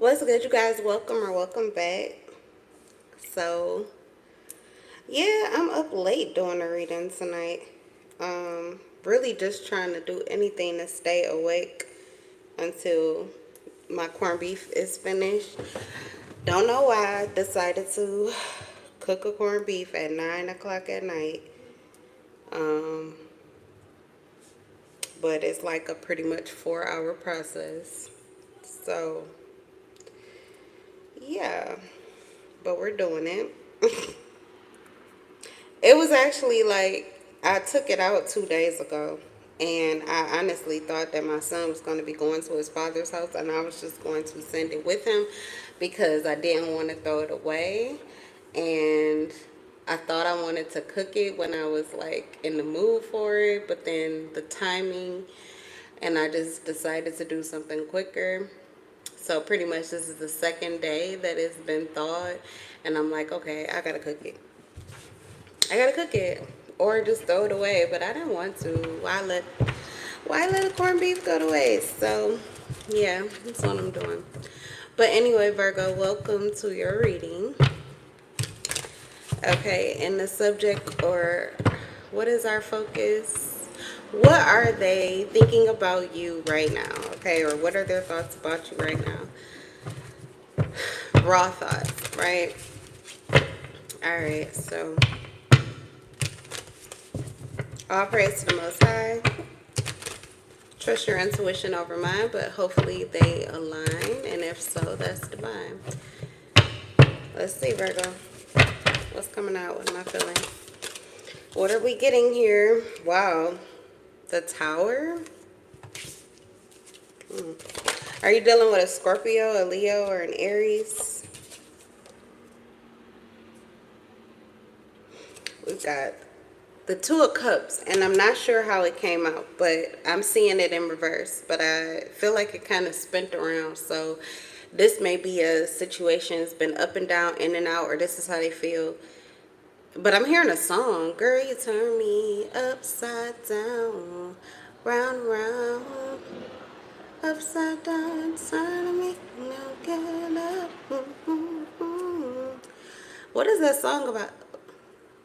What's good, you guys? Welcome back. So, yeah, I'm up late doing a reading tonight. Really just trying to do anything to stay awake until my corned beef is finished. Don't know why I decided to cook a corned beef at 9 o'clock at night. Um, but it's like a pretty much 4-hour process. So, yeah, but we're doing it. It was actually like I took it out 2 days ago, and I honestly thought that my son was going to be going to his father's house, and I was just going to send it with him because I didn't want to throw it away. And I thought I wanted to cook it when I was like in the mood for it, but then the timing, and I just decided to do something quicker. So pretty much this is the second day that it's been thawed, and I'm like, okay, I gotta cook it. I gotta cook it or just throw it away, but I didn't want to. Why let the corned beef go to waste? So yeah, that's what I'm doing. But anyway, Virgo, welcome to your reading. Okay, and the subject, or what is our focus? What are they thinking about you right now? Okay, or what are their thoughts about you right now? Raw thoughts, right? All right, so all praise to the Most High. Trust your intuition over mine, but hopefully they align, and if so, that's divine. Let's see, Virgo. What's coming out? What am I feeling? What are we getting here? Wow. The Tower? Are you dealing with a Scorpio, a Leo, or an Aries? We've got the Two of Cups, and I'm not sure how it came out, but I'm seeing it in reverse, but I feel like it kind of spent around. So this may be a situation that's been up and down, in and out, or this is how they feel. But I'm hearing a song. Girl, you turn me upside down, round, round, upside down, turn me, now get up. What is that song about?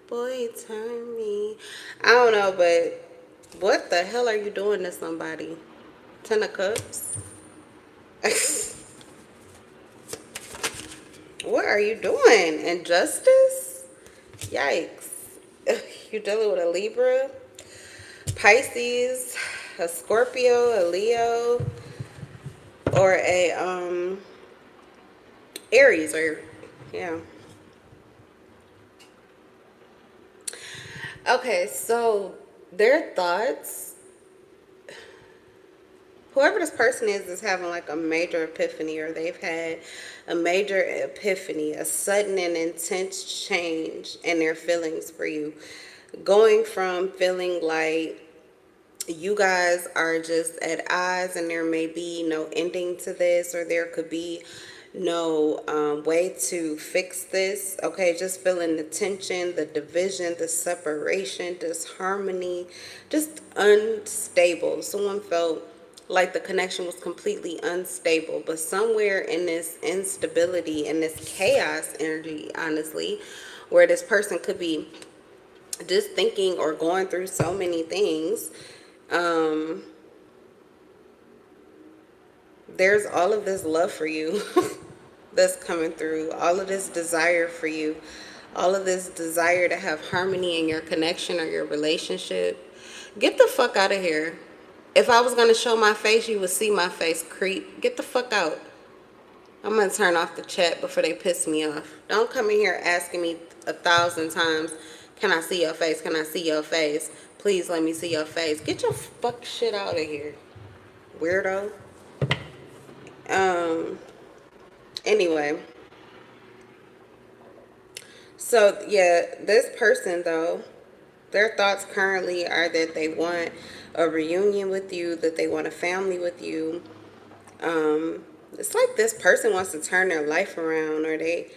Boy, turn me. I don't know, but what the hell are you doing to somebody? 10 of Cups? What are you doing? Injustice? Yikes. You dealing with a Libra, Pisces, a Scorpio, a Leo, or a Aries, or yeah. Okay, so their thoughts, whoever this person is having like a major epiphany, or they've had a major epiphany, a sudden and intense change in their feelings for you. Going from feeling like you guys are just at odds and there may be no ending to this, or there could be no way to fix this. Okay, just feeling the tension, the division, the separation, disharmony, just unstable. Someone felt like the connection was completely unstable, but somewhere in this instability and this chaos energy, honestly, where this person could be just thinking or going through so many things, there's all of this love for you that's coming through, all of this desire for you, all of this desire to have harmony in your connection or your relationship. Get the fuck out of here. If I was going to show my face, you would see my face, creep. Get the fuck out. I'm going to turn off the chat before they piss me off. Don't come in here asking me 1,000 times, can I see your face? Can I see your face? Please let me see your face. Get your fuck shit out of here, weirdo. Anyway, so yeah, this person though, their thoughts currently are that they want a reunion with you, that they want a family with you. It's like this person wants to turn their life around, or they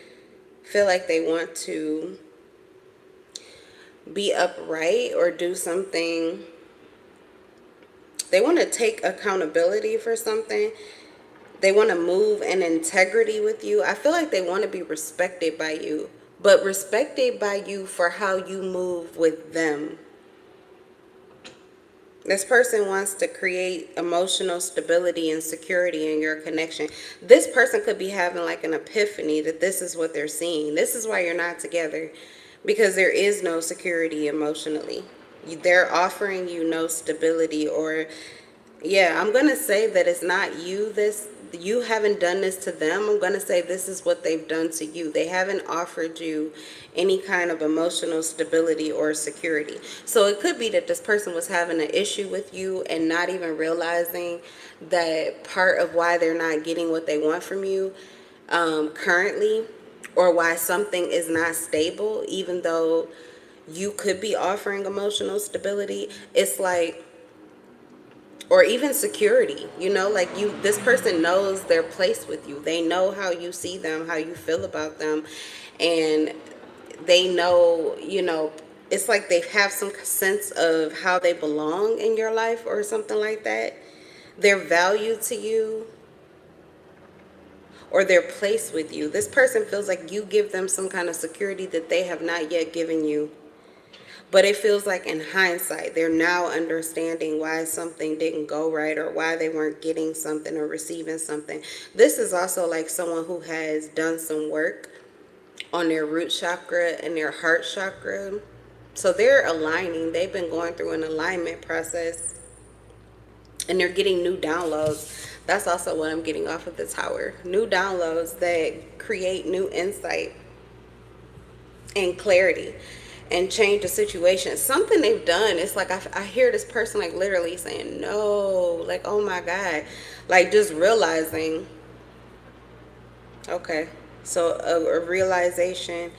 feel like they want to be upright or do something. They want to take accountability for something. They want to move in integrity with you. I feel like they want to be respected by you, but respected by you for how you move with them. This person wants to create emotional stability and security in your connection. This person could be having like an epiphany that this is what they're seeing. This is why you're not together, because there is no security emotionally. They're offering you no stability, or yeah, I'm going to say that it's not you. You haven't done this to them. I'm going to say this is what they've done to you. They haven't offered you any kind of emotional stability or security. So it could be that this person was having an issue with you and not even realizing that part of why they're not getting what they want from you currently, or why something is not stable, even though you could be offering emotional stability. It's like, or even security, like this person knows their place with you. They know how you see them, how you feel about them, and they know, it's like they have some sense of how they belong in your life or something like that. Their value to you, or their place with you. This person feels like you give them some kind of security that they have not yet given you. But it feels like in hindsight, they're now understanding why something didn't go right, or why they weren't getting something or receiving something. This is also like someone who has done some work on their root chakra and their heart chakra. So they're aligning. They've been going through an alignment process, and they're getting new downloads. That's also what I'm getting off of the Tower. New downloads that create new insight and clarity and change the situation. Something they've done. It's like I hear this person like literally saying no, like, oh my God, like just realizing, okay, so a realization,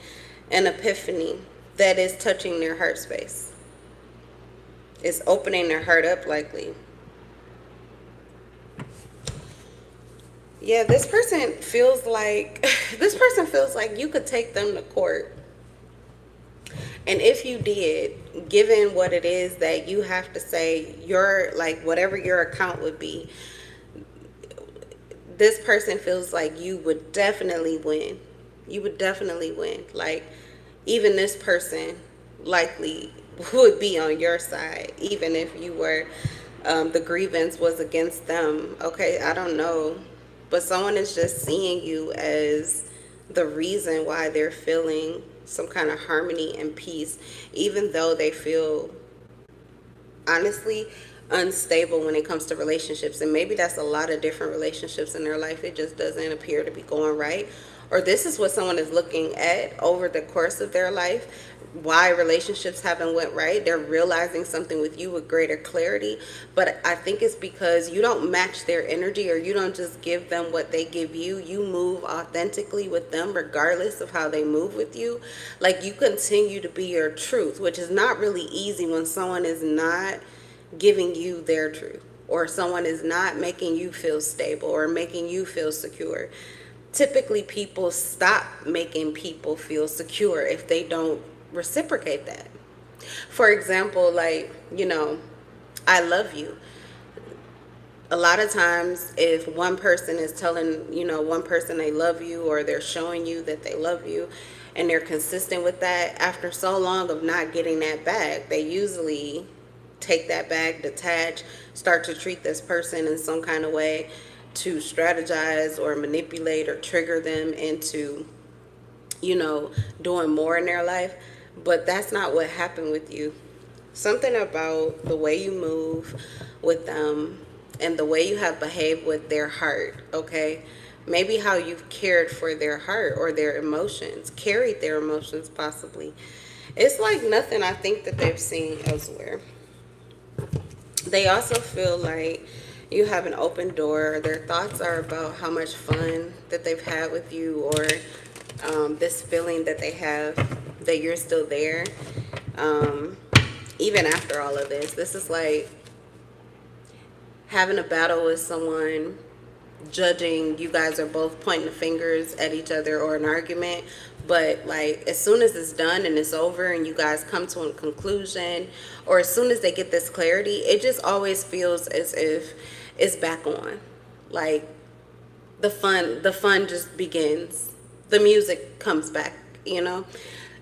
an epiphany that is touching their heart space. It's opening their heart up likely. Yeah, this person feels like you could take them to court. And if you did, given what it is that you have to say, whatever your account would be, this person feels like you would definitely win. You would definitely win. Like, even this person likely would be on your side, even if you were, the grievance was against them. Okay, I don't know. But someone is just seeing you as the reason why they're feeling some kind of harmony and peace, even though they feel, honestly, unstable when it comes to relationships. And maybe that's a lot of different relationships in their life. It just doesn't appear to be going right. Or this is what someone is looking at over the course of their life, why relationships haven't went right. They're realizing something with you with greater clarity. But I think it's because you don't match their energy, or you don't just give them what they give you. You move authentically with them regardless of how they move with you. Like, you continue to be your truth, which is not really easy when someone is not giving you their truth, or someone is not making you feel stable or making you feel secure. Typically, people stop making people feel secure if they don't reciprocate that. For example, like, I love you. A lot of times, if one person is telling, one person they love you, or they're showing you that they love you, and they're consistent with that, after so long of not getting that back, they usually take that back, detach, start to treat this person in some kind of way to strategize or manipulate or trigger them into, doing more in their life. But that's not what happened with you. Something about the way you move with them and the way you have behaved with their heart, okay? Maybe how you've cared for their heart or their emotions, carried their emotions possibly. It's like nothing I think that they've seen elsewhere. They also feel like you have an open door. Their thoughts are about how much fun that they've had with you, or this feeling that they have that you're still there. Even after all of this, this is like having a battle with someone, judging. You guys are both pointing the fingers at each other, or an argument. But like, as soon as it's done and it's over and you guys come to a conclusion, or as soon as they get this clarity, it just always feels as if it's back on. Like, the fun just begins. The music comes back, you know.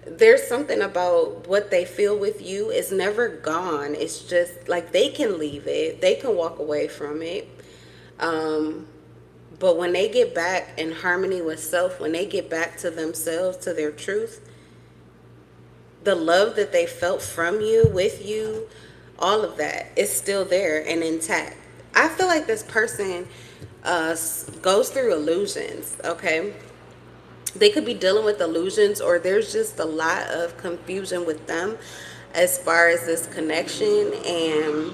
There's something about what they feel with you is never gone. It's just like they can leave it, they can walk away from it. But when they get back in harmony with self, when they get back to themselves, to their truth, the love that they felt from you, with you, all of that is still there and intact. I feel like this person goes through illusions, okay? They could be dealing with illusions, or there's just a lot of confusion with them as far as this connection and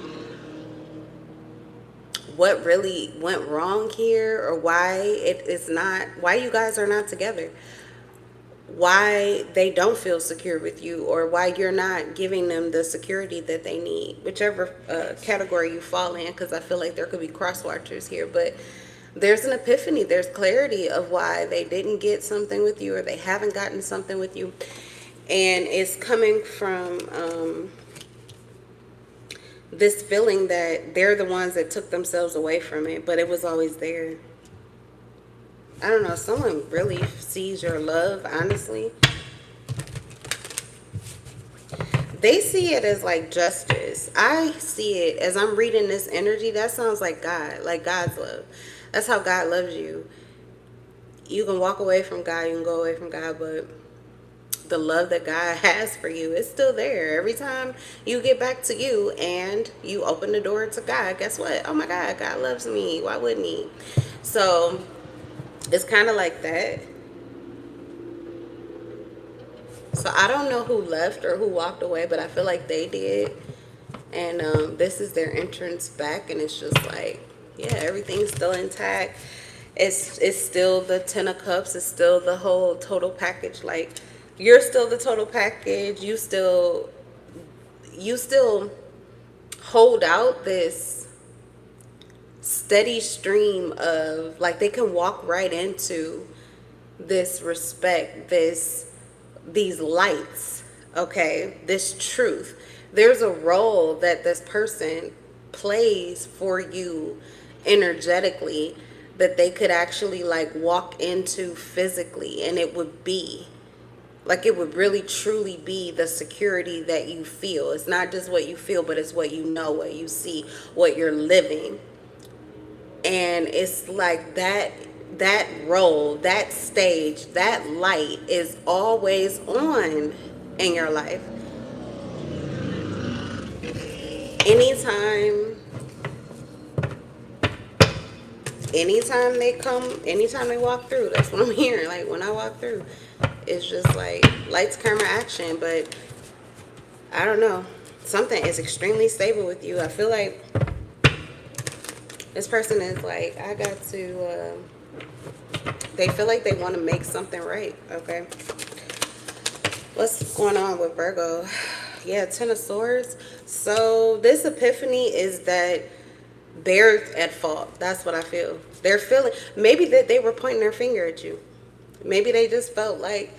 what really went wrong here, or why it is not, why you guys are not together, why they don't feel secure with you, or why you're not giving them the security that they need, whichever category you fall in, because I feel like there could be cross watchers here. But there's an epiphany, there's clarity of why they didn't get something with you, or they haven't gotten something with you, and it's coming from this feeling that they're the ones that took themselves away from it, but it was always there. I don't know, someone really sees your love, honestly. They see it as like justice. I see it as, I'm reading this energy, that sounds like God, like God's love. That's how God loves you. You can walk away from God, you can go away from God, but the love that God has for you is still there. Every time you get back to you and you open the door to God, guess what? Oh my God, God loves me. Why wouldn't he? So it's kind of like that. So I don't know who left or who walked away, but I feel like they did. And this is their entrance back, and it's just like, yeah, everything's still intact. It's still the 10 of cups. It's still the whole total package. Like, you're still the total package. You still hold out this steady stream of, like, they can walk right into this respect, these lights, okay, this truth. There's a role that this person plays for you energetically that they could actually like walk into physically, and it would be like, it would really truly be the security that you feel. It's not just what you feel, but it's what you know, what you see, what you're living. And it's like that role, that stage, that light is always on in your life. Anytime they come, anytime they walk through, that's what I'm hearing. Like, when I walk through, it's just like lights, camera, action. But I don't know, something is extremely stable with you. I feel like this person is like, I got to they feel like they want to make something right. Okay, what's going on with Virgo? Yeah, 10 of Swords. So this epiphany is that they're at fault. That's what I feel. They're feeling, maybe that they were pointing their finger at you. Maybe they just felt like,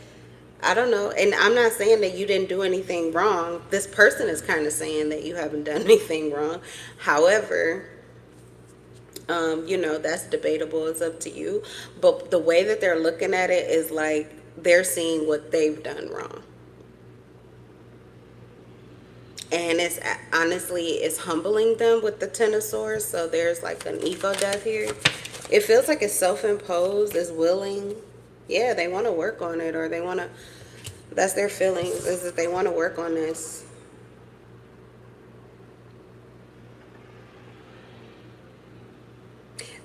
I don't know. And I'm not saying that you didn't do anything wrong. This person is kind of saying that you haven't done anything wrong. However, you know, that's debatable. It's up to you. But the way that they're looking at it is like they're seeing what they've done wrong. And it's honestly, it's humbling them with the 10 of Swords. So there's like an ego death here. It feels like it's self-imposed, it's willing. Yeah, they want to work on it, or they want to, that's their feelings, is that they want to work on this.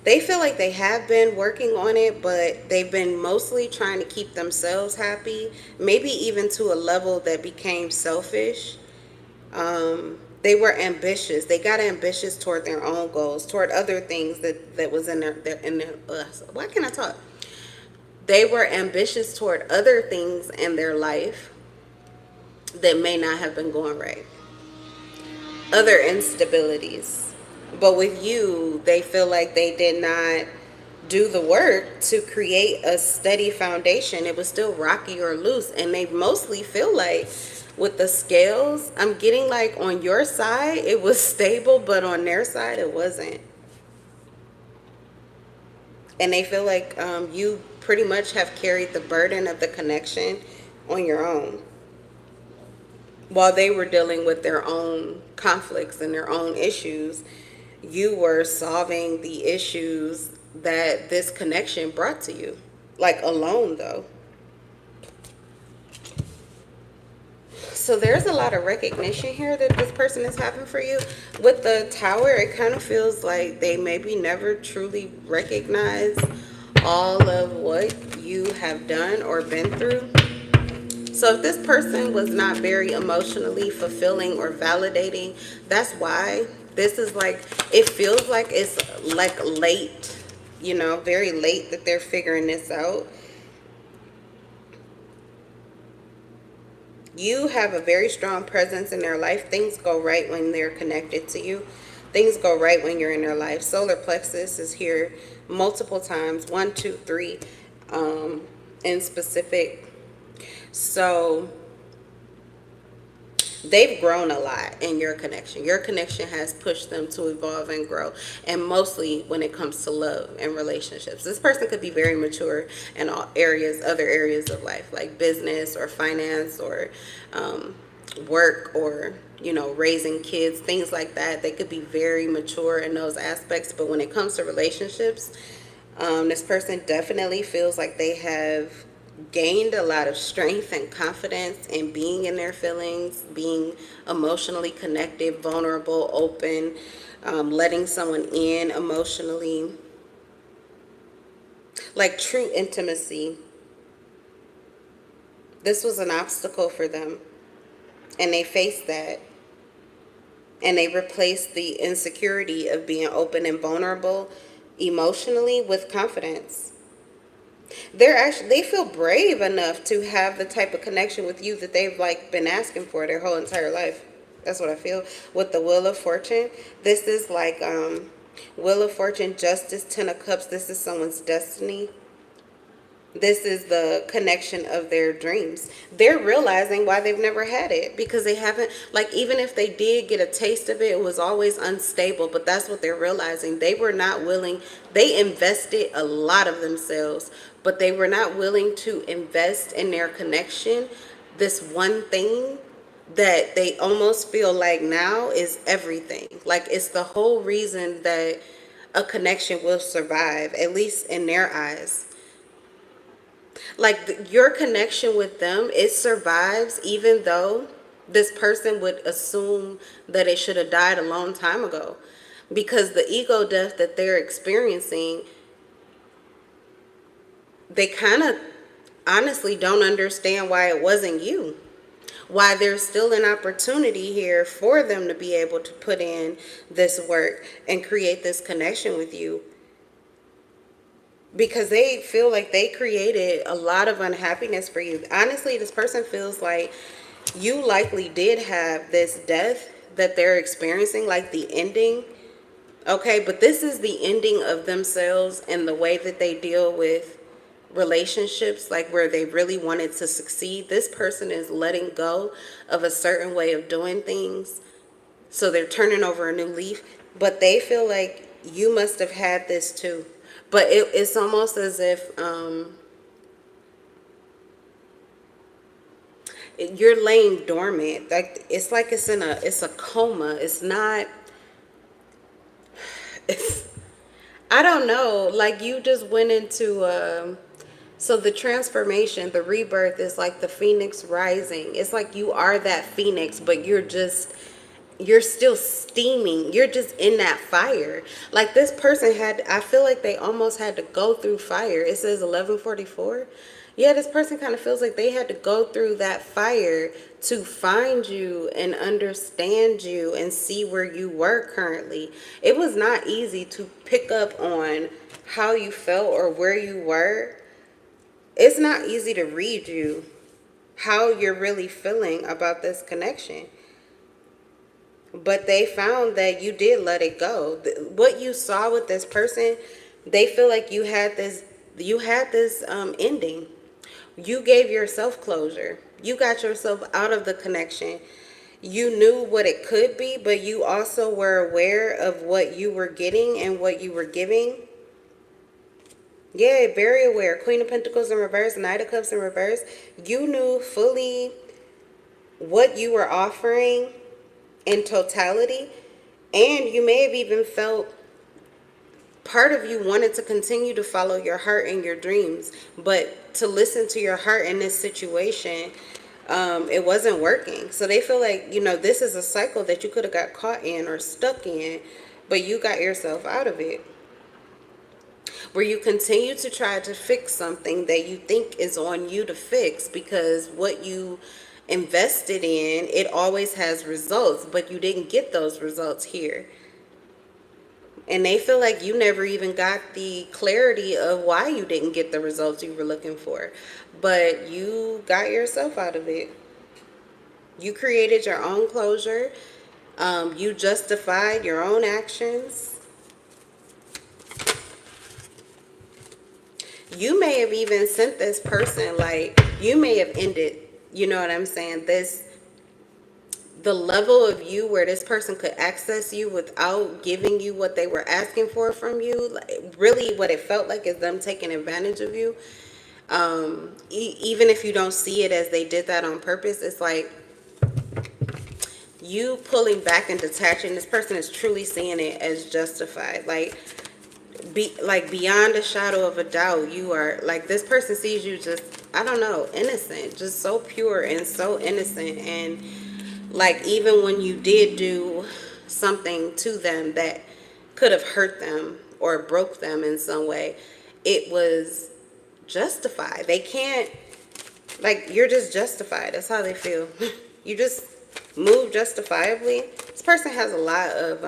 They feel like they have been working on it, but they've been mostly trying to keep themselves happy. Maybe even to a level that became selfish. They were ambitious. They got ambitious toward their own goals, toward other things that was in their why can't I talk? They were ambitious toward other things in their life that may not have been going right. Other instabilities. But with you, they feel like they did not do the work to create a steady foundation. It was still rocky or loose. And they mostly feel like with the scales, I'm getting like on your side, it was stable, but on their side, it wasn't. And they feel like you pretty much have carried the burden of the connection on your own while they were dealing with their own conflicts and their own issues. You were solving the issues that this connection brought to you, like alone though. So there's a lot of recognition here that this person is having for you. With the tower, it kind of feels like they maybe never truly recognize all of what you have done or been through. So if this person was not very emotionally fulfilling or validating, that's why this is like, it feels like it's like late, very late that they're figuring this out. You have a very strong presence in their life. Things go right when they're connected to you. Things go right when you're in their life. Solar plexus is here multiple times, 1, 2, 3, in specific. So they've grown a lot in your connection. Your connection has pushed them to evolve and grow. And mostly when it comes to love and relationships. This person could be very mature in all areas, other areas of life, like business or finance or work or, raising kids, things like that. They could be very mature in those aspects. But when it comes to relationships, this person definitely feels like they have gained a lot of strength and confidence in being in their feelings, being emotionally connected, vulnerable, open, letting someone in emotionally, like true intimacy. This was an obstacle for them, and they faced that, and they replaced the insecurity of being open and vulnerable emotionally with confidence. They feel brave enough to have the type of connection with you that they've like been asking for their whole entire life. That's what I feel with the Wheel of Fortune. This is like Wheel of Fortune, Justice, 10 of Cups. This is someone's destiny. This is the connection of their dreams. They're realizing why they've never had it, because they haven't, like, even if they did get a taste of it, it was always unstable. But that's what they're realizing. They were not willing, they invested a lot of themselves, but they were not willing to invest in their connection, this one thing that they almost feel like now is everything. Like, it's the whole reason that a connection will survive, at least in their eyes. Like your connection with them, it survives even though this person would assume that it should have died a long time ago, because the ego death that they're experiencing, they kind of honestly don't understand why it wasn't you, why there's still an opportunity here for them to be able to put in this work and create this connection with you, because they feel like they created a lot of unhappiness for you. Honestly, this person feels like you likely did have this death that they're experiencing, like the ending. Okay, but this is the ending of themselves and the way that they deal with relationships, like where they really wanted to succeed. This person is letting go of a certain way of doing things. So they're turning over a new leaf, but they feel like you must have had this too. But it's almost as if you're laying dormant. Like it's a coma. It's not. It's, I don't know. Like you just went into. So the transformation, the rebirth is like the phoenix rising. It's like you are that phoenix, but you're still steaming. You're just in that fire. Like this person had, I feel like they almost had to go through fire. It says 11:44. Yeah, this person kind of feels like they had to go through that fire to find you and understand you and see where you were currently. It was not easy to pick up on how you felt or where you were. It's not easy to read you, how you're really feeling about this connection. But they found that you did let it go. What you saw with this person, they feel like you had this ending. You gave yourself closure. You got yourself out of the connection. You knew what it could be, but you also were aware of what you were getting and what you were giving. Yeah, very aware. Queen of Pentacles in reverse, Knight of Cups in reverse. You knew fully what you were offering in totality, and you may have even felt part of you wanted to continue to follow your heart and your dreams, but to listen to your heart in this situation, it wasn't working. So they feel like, you know, this is a cycle that you could have got caught in or stuck in, but you got yourself out of it, where you continue to try to fix something that you think is on you to fix, because what you invested in, it always has results, but you didn't get those results here. And they feel like you never even got the clarity of why you didn't get the results you were looking for, but you got yourself out of it. You created your own closure. You justified your own actions. You may have even sent this person, like, you may have ended, you know what I'm saying, the level of you where this person could access you without giving you what they were asking for from you. Like, really what it felt like is them taking advantage of you. Even if you don't see it as they did that on purpose, it's like you pulling back and detaching. This person is truly seeing it as justified. Like beyond a shadow of a doubt, you are, like, this person sees you just, I don't know, innocent, just so pure and so innocent. And like, even when you did do something to them that could have hurt them or broke them in some way, it was justified. They can't, like, you're just justified. That's how they feel. You just move justifiably. This person has a lot of,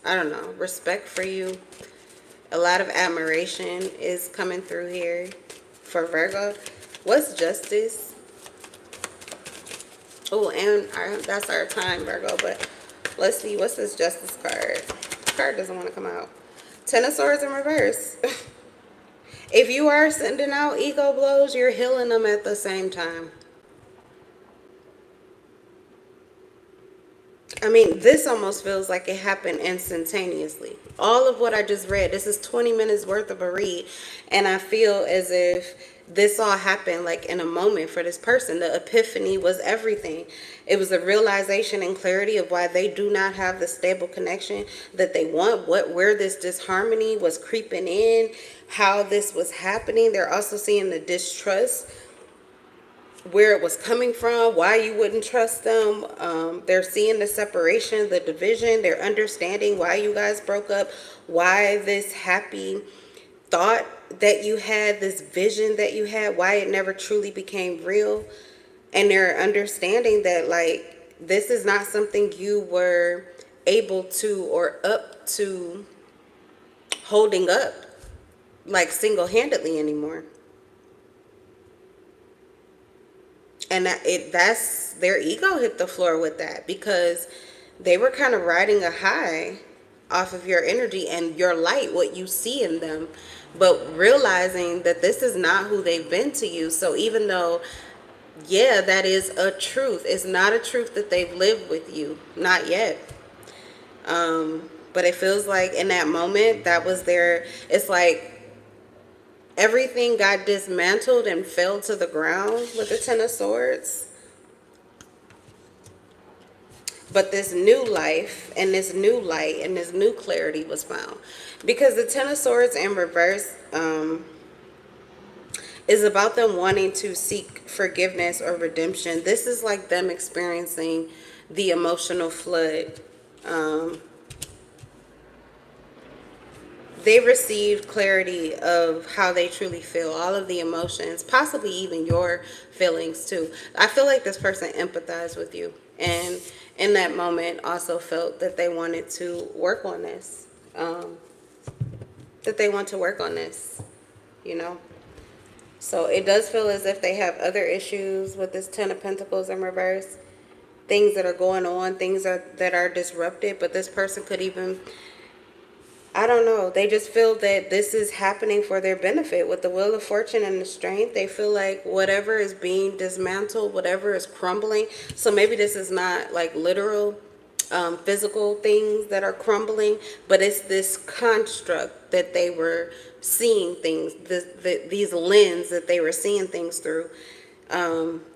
I don't know, respect for you. A lot of admiration is coming through here for Virgo. What's justice? Oh, and that's our time, Virgo. But let's see, what's this justice card? This card doesn't want to come out. Ten of Swords in reverse. If you are sending out ego blows, you're healing them at the same time. I mean, this almost feels like it happened instantaneously. All of what I just read, this is 20 minutes worth of a read, and I feel as if this all happened like in a moment for this person. The epiphany was everything. It was a realization and clarity of why they do not have the stable connection that they want, where this disharmony was creeping in, how this was happening. They're also seeing the distrust, where it was coming from, why you wouldn't trust them. They're seeing the separation, the division. They're understanding why you guys broke up, why this happy thought that you had, this vision that you had, why it never truly became real. And they're understanding that, like, this is not something you were able to or up to holding up, like, single-handedly anymore. And that's their ego hit the floor with that, because they were kind of riding a high off of your energy and your light, what you see in them, but realizing that this is not who they've been to you. So even though, yeah, that is a truth, it's not a truth that they've lived with you, not yet. But it feels like in that moment, that was it's like everything got dismantled and fell to the ground with the Ten of Swords. But this new life and this new light and this new clarity was found. Because the Ten of Swords in reverse is about them wanting to seek forgiveness or redemption. This is like them experiencing the emotional flood. They received clarity of how they truly feel, all of the emotions, possibly even your feelings too. I feel like this person empathized with you, and in that moment also felt that they wanted to work on this, you know. So it does feel as if they have other issues with this Ten of Pentacles in reverse, things that are going on, things that are disrupted, but this person could even, I don't know, they just feel that this is happening for their benefit. With the Wheel of Fortune and the Strength, they feel like whatever is being dismantled, whatever is crumbling, so maybe this is not like literal, physical things that are crumbling, but it's this construct that they were seeing things, these lens that they were seeing things through.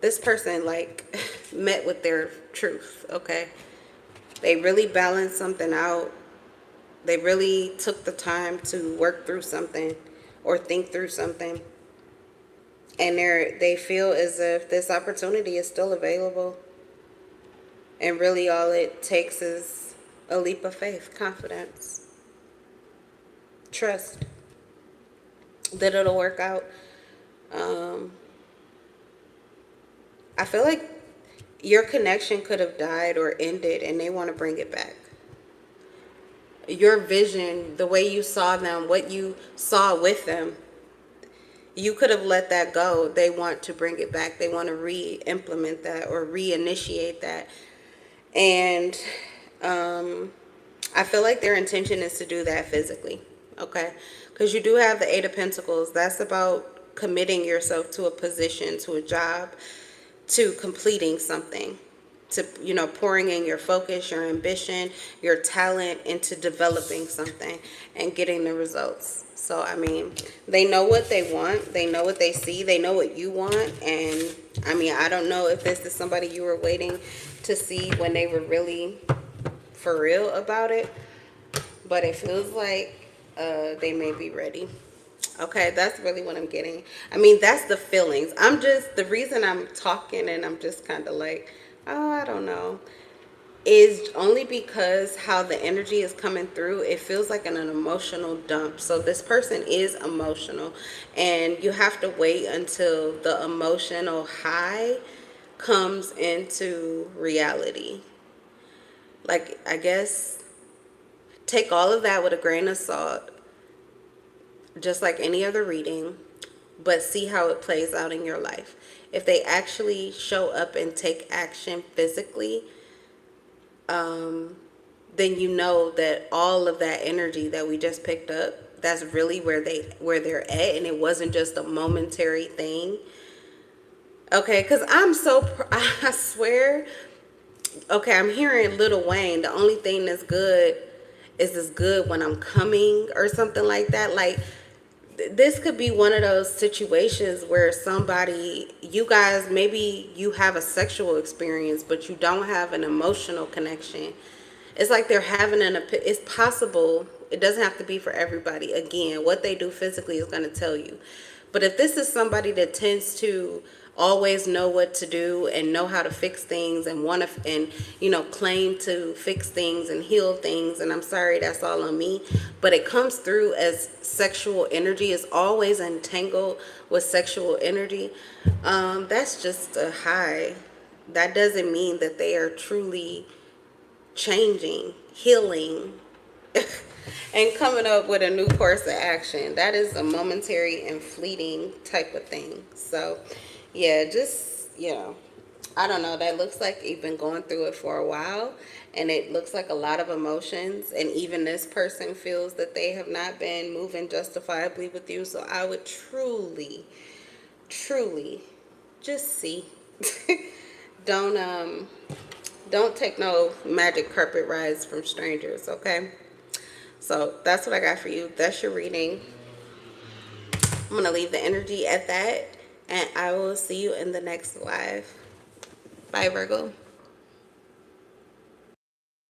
This person like met with their truth. Okay, they really balanced something out. They really took the time to work through something or think through something, and they feel as if this opportunity is still available. And really all it takes is a leap of faith, confidence, trust that it'll work out. I feel like your connection could have died or ended and they want to bring it back. Your vision, the way you saw them, what you saw with them, you could have let that go. They want to bring it back. They want to re-implement that or reinitiate that. And I feel like their intention is to do that physically, okay? Because you do have the Eight of Pentacles. That's about committing yourself to a position, to a job, to completing something, to, you know, pouring in your focus, your ambition, your talent into developing something and getting the results. So, I mean, they know what they want. They know what they see. They know what you want. And, I mean, I don't know if this is somebody you were waiting to see when they were really for real about it. But it feels like they may be ready. Okay, that's really what I'm getting. I mean, that's the feelings. The reason I'm talking and I'm just kind of like, oh, I don't know, is only because how the energy is coming through. It feels like an emotional dump. So this person is emotional, and you have to wait until the emotional high comes into reality. Like, I guess take all of that with a grain of salt, just like any other reading, but see how it plays out in your life. If they actually show up and take action physically, then you know that all of that energy that we just picked up, that's really where they're at, and it wasn't just a momentary thing. Okay, because I swear, okay, I'm hearing Lil Wayne, the only thing that's good is as good when I'm coming, or something like that. Like, this could be one of those situations where somebody, you guys, maybe you have a sexual experience, but you don't have an emotional connection. It's like they're having it's possible. It doesn't have to be for everybody. Again, what they do physically is going to tell you. But if this is somebody that tends to always know what to do and know how to fix things and want to, and, you know, claim to fix things and heal things, and I'm sorry, that's all on me, but it comes through as sexual energy, is always entangled with sexual energy. That's just a high. That doesn't mean that they are truly changing, healing, and coming up with a new course of action. That is a momentary and fleeting type of thing. So yeah, just, you know, I don't know, that looks like you've been going through it for a while, and it looks like a lot of emotions, and even this person feels that they have not been moving justifiably with you. So I would truly just see. Don't take no magic carpet rides from strangers, okay? So that's what I got for you. That's your reading. I'm going to leave the energy at that, and I will see you in the next live. Bye, Virgo.